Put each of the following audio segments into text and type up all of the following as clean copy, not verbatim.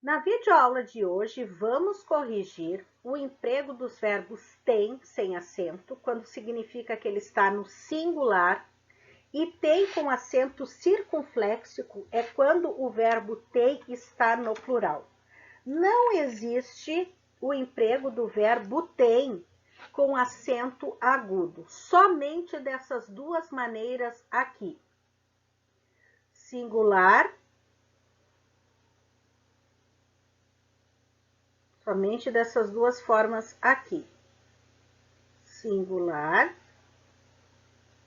Na videoaula de hoje, vamos corrigir o emprego dos verbos tem sem acento, quando significa que ele está no singular, e tem com acento circunflexo é quando o verbo tem está no plural. Não existe o emprego do verbo tem com acento agudo, somente dessas duas maneiras aqui. Singular, somente dessas duas formas aqui. Singular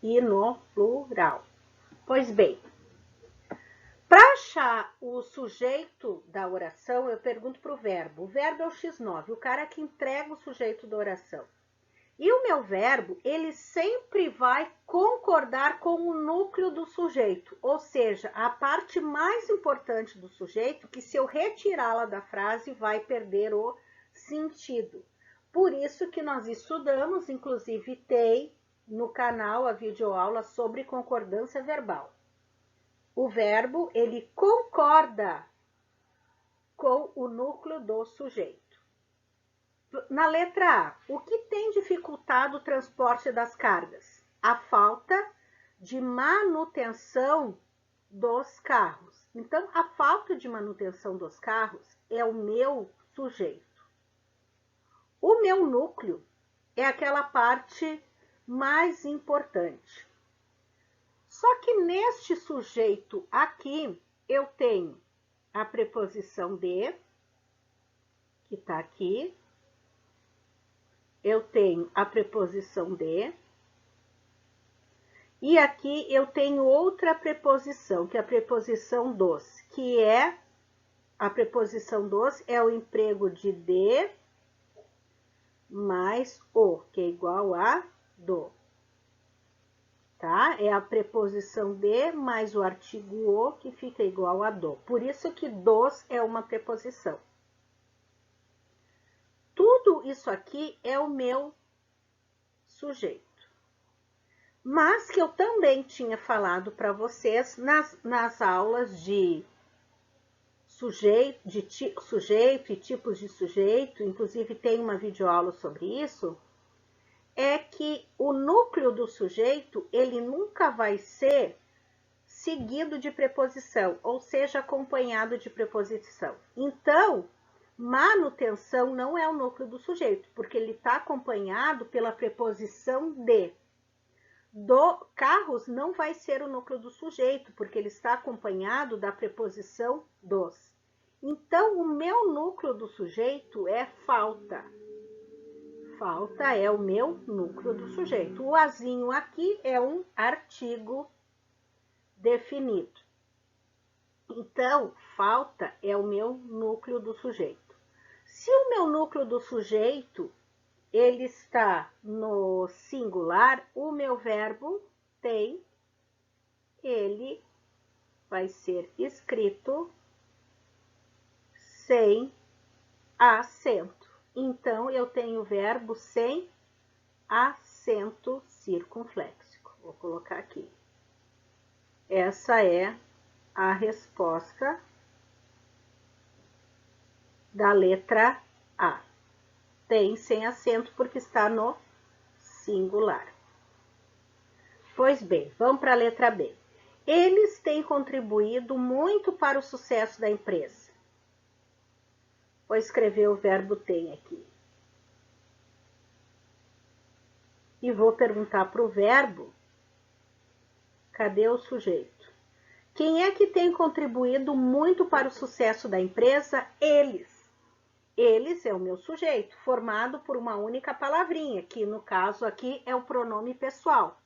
e no plural. Pois bem, para achar o sujeito da oração, eu pergunto para o verbo. O verbo é o X9, o cara que entrega o sujeito da oração. E o meu verbo, ele sempre vai concordar com o núcleo do sujeito, ou seja, a parte mais importante do sujeito, que se eu retirá-la da frase, vai perder o sentido. Por isso que nós estudamos, inclusive tem no canal a videoaula sobre concordância verbal. O verbo, ele concorda com o núcleo do sujeito. Na letra A, o que tem dificultado o transporte das cargas? A falta de manutenção dos carros. Então, a falta de manutenção dos carros é o meu sujeito. O meu núcleo é aquela parte mais importante. Só que neste sujeito aqui, eu tenho a preposição de, que está aqui. Eu tenho a preposição de. E aqui eu tenho outra preposição, que é a preposição dos, que é, a preposição dos é o emprego de mais o, que é igual a do. Tá? É a preposição de mais o artigo o, que fica igual a do. Por isso que dos é uma preposição. Tudo isso aqui é o meu sujeito. Mas que eu também tinha falado para vocês nas aulas de sujeito e tipos de sujeito, inclusive tem uma videoaula sobre isso, é que o núcleo do sujeito, ele nunca vai ser seguido de preposição, ou seja, acompanhado de preposição. Então, manutenção não é o núcleo do sujeito, porque ele está acompanhado pela preposição de. Carros não vai ser o núcleo do sujeito, porque ele está acompanhado da preposição dos. Então, o meu núcleo do sujeito é falta. Falta é o meu núcleo do sujeito. O azinho aqui é um artigo definido. Então, falta é o meu núcleo do sujeito. Se o meu núcleo do sujeito ele está no singular, o meu verbo tem, ele vai ser escrito sem acento. Então, eu tenho o verbo sem acento circunflexo. Vou colocar aqui. Essa é a resposta da letra A. Tem sem acento porque está no singular. Pois bem, vamos para a letra B. Eles têm contribuído muito para o sucesso da empresa. Vou escrever o verbo tem aqui. E vou perguntar para o verbo, cadê o sujeito? Quem é que tem contribuído muito para o sucesso da empresa? Eles. Eles é o meu sujeito, formado por uma única palavrinha, que no caso aqui é o pronome pessoal.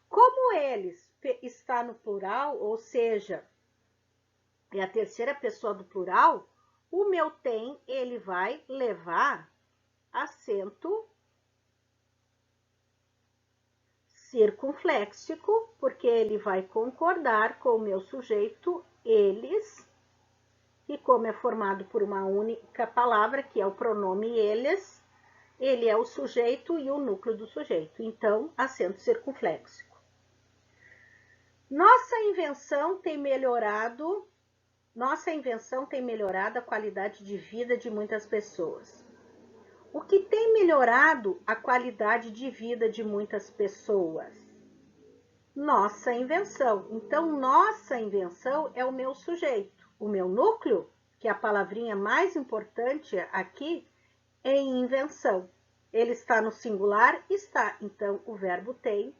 Como eles está no plural, ou seja, é a terceira pessoa do plural, o meu tem, ele vai levar acento circunfléxico, porque ele vai concordar com o meu sujeito, eles, e como é formado por uma única palavra, que é o pronome eles, ele é o sujeito e o núcleo do sujeito. Então, acento circunfléxico. Nossa invenção tem melhorado Nossa invenção tem melhorado a qualidade de vida de muitas pessoas. O que tem melhorado a qualidade de vida de muitas pessoas? Nossa invenção. Então, nossa invenção é o meu sujeito. O meu núcleo, que é a palavrinha mais importante aqui, é invenção. Ele está no singular? Está. Então, o verbo tem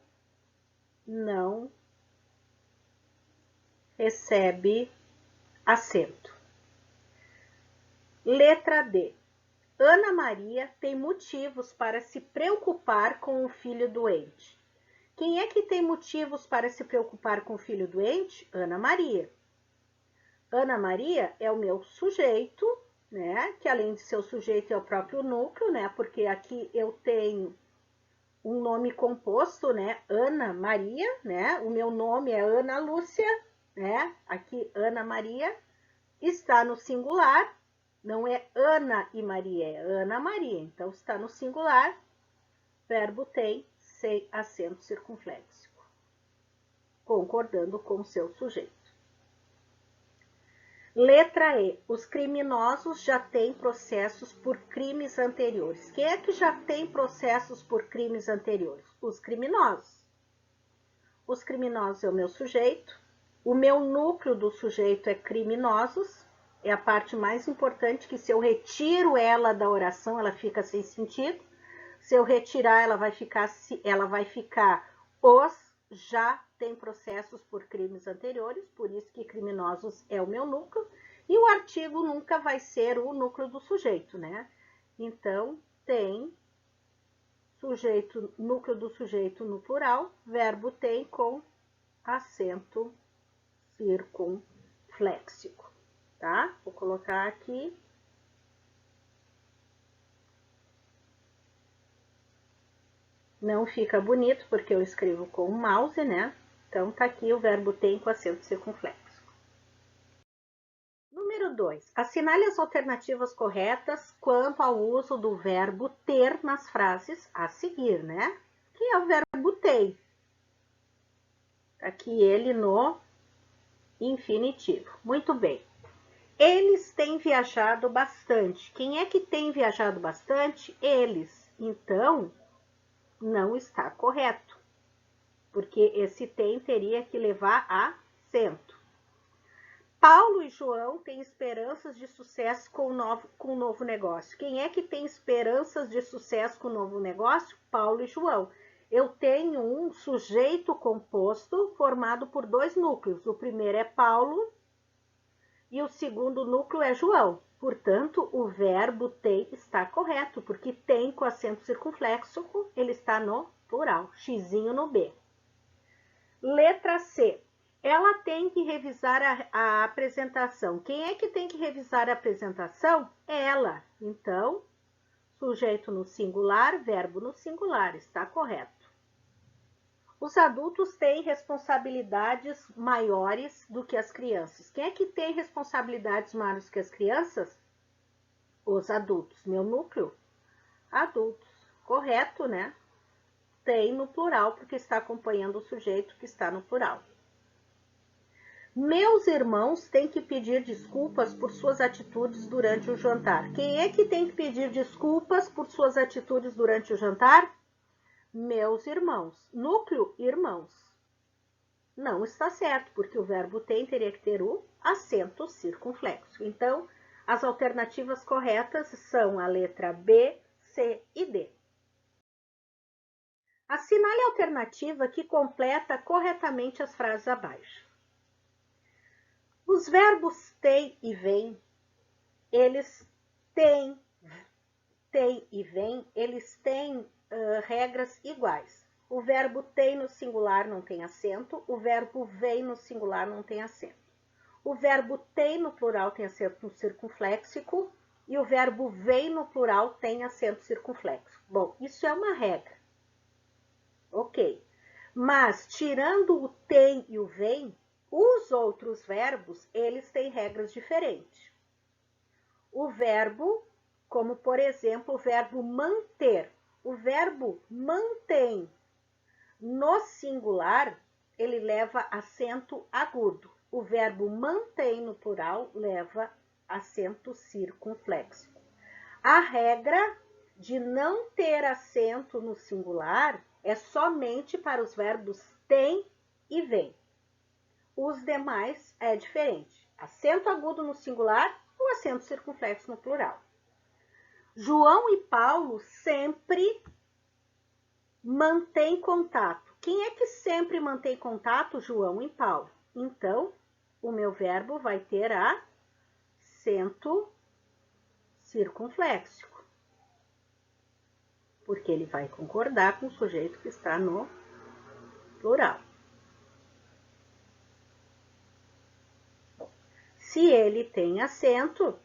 não recebe acento. Letra D. Ana Maria tem motivos para se preocupar com o filho doente. Quem é que tem motivos para se preocupar com o filho doente? Ana Maria. Ana Maria é o meu sujeito, né? Que além de ser o sujeito é o próprio núcleo, né? Porque aqui eu tenho um nome composto, né? Ana Maria, né? O meu nome é Ana Lúcia, né? Aqui Ana Maria está no singular, não é Ana e Maria, é Ana Maria. Então está no singular, verbo tem sem acento circunflexo, concordando com o seu sujeito. Letra E. Os criminosos já têm processos por crimes anteriores. Quem é que já tem processos por crimes anteriores? Os criminosos. Os criminosos é o meu sujeito. O meu núcleo do sujeito é criminosos. É a parte mais importante, que se eu retiro ela da oração, ela fica sem sentido. Se eu retirar, ela vai ficar os já tem processos por crimes anteriores, por isso que criminosos é o meu núcleo, e o artigo nunca vai ser o núcleo do sujeito, né? Então, tem sujeito, núcleo do sujeito no plural, verbo tem com acento circunfléxico, tá? Vou colocar aqui. Não fica bonito porque eu escrevo com o mouse, né? Então, tá aqui o verbo tem com acento circunflexo. Número 2. Assinale as alternativas corretas quanto ao uso do verbo ter nas frases a seguir, né? Que é o verbo tem. Tá aqui ele no infinitivo. Muito bem. Eles têm viajado bastante. Quem é que tem viajado bastante? Eles. Então, não está correto, porque esse tem teria que levar acento. Paulo e João têm esperanças de sucesso com o novo negócio. Quem é que tem esperanças de sucesso com o novo negócio? Paulo e João. Eu tenho um sujeito composto formado por dois núcleos. O primeiro é Paulo e o segundo núcleo é João. Portanto, o verbo tem está correto, porque tem com acento circunflexo, ele está no plural, xizinho no B. Letra C. Ela tem que revisar a apresentação. Quem é que tem que revisar a apresentação? Ela. Então, sujeito no singular, verbo no singular, está correto. Os adultos têm responsabilidades maiores do que as crianças. Quem é que tem responsabilidades maiores que as crianças? Os adultos. Meu núcleo? Adultos. Correto, né? Tem no plural, porque está acompanhando o sujeito que está no plural. Meus irmãos têm que pedir desculpas por suas atitudes durante o jantar. Quem é que tem que pedir desculpas por suas atitudes durante o jantar? Meus irmãos. Núcleo, irmãos. Não está certo, porque o verbo tem teria que ter o acento circunflexo. Então, as alternativas corretas são a letra B, C e D. Assinale a alternativa que completa corretamente as frases abaixo. Os verbos tem e vem, eles têm e vem, eles têm regras iguais. O verbo tem no singular não tem acento, o verbo vem no singular não tem acento. O verbo tem no plural tem acento circunfléxico e o verbo vem no plural tem acento circunflexo. Bom, isso é uma regra. Ok. Mas, tirando o tem e o vem, os outros verbos, eles têm regras diferentes. O verbo, como por exemplo, o verbo manter. O verbo mantém no singular, ele leva acento agudo. o verbo mantém no plural leva acento circunflexo. A regra de não ter acento no singular é somente para os verbos tem e vem. Os demais é diferente. Acento agudo no singular ou acento circunflexo no plural. João e Paulo sempre mantêm contato. Quem é que sempre mantém contato? João e Paulo. Então, o meu verbo vai ter acento circunflexo, porque ele vai concordar com o sujeito que está no plural. Se ele tem acento,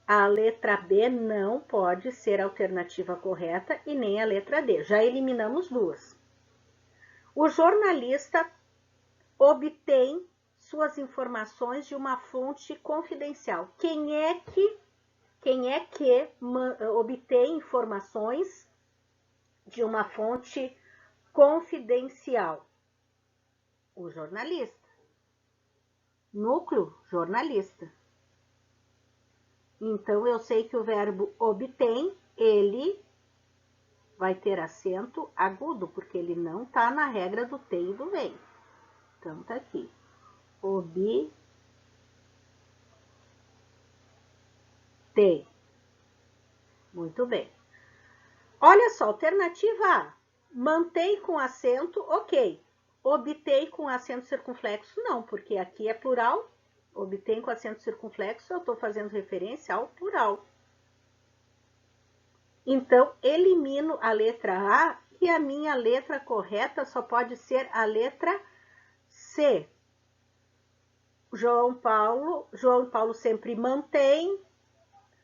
a letra B não pode ser a alternativa correta e nem a letra D. Já eliminamos duas. O jornalista obtém suas informações de uma fonte confidencial. Quem é que obtém informações de uma fonte confidencial? O jornalista. Núcleo, jornalista. Então, eu sei que o verbo obtém, ele vai ter acento agudo, porque ele não está na regra do tem e do vem. Então, tá aqui. Obtém. Muito bem. Olha só, alternativa A. Mantém com acento, ok. Obtém com acento circunflexo, não, porque aqui é plural. Obtém com acento circunflexo, eu estou fazendo referência ao plural. Então, elimino a letra A e a minha letra correta só pode ser a letra C. João e Paulo sempre mantém.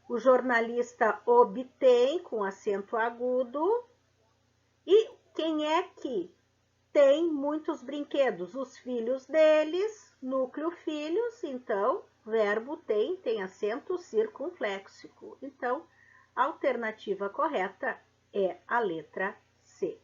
O jornalista obtém com acento agudo. E quem é que tem muitos brinquedos? Os filhos deles, núcleo filhos, então, verbo tem acento circunflexo. Então, a alternativa correta é a letra C.